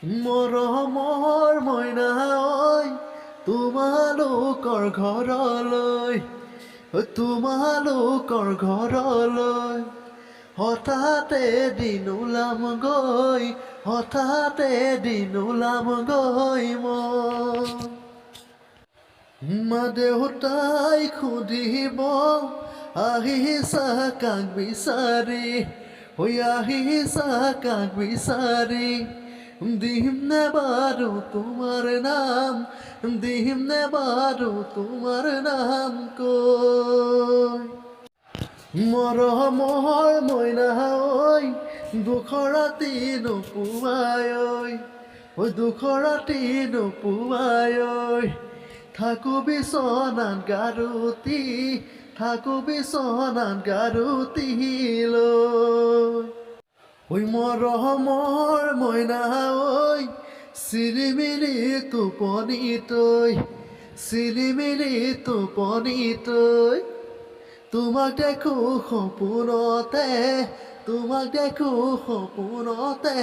মৰমৰ মইনা ঐ তোমালোকৰ ঘৰলৈ হঠাতে দিন ওলাম গৈ মই মা দেউতাই সুধিব আহিছা কাক বিচাৰি দিম নে বাৰু তোমাৰ নাম কৈ মৰমৰ মইনা ঐ দুখ ৰাতি নোপোৱাই ঐ থাকো বিচনাত গাৰুতি লৈ ঐ মৰমৰ মইনা ঐ চিলিমিলি টোপনিত তোমাক দেখো সপোনতে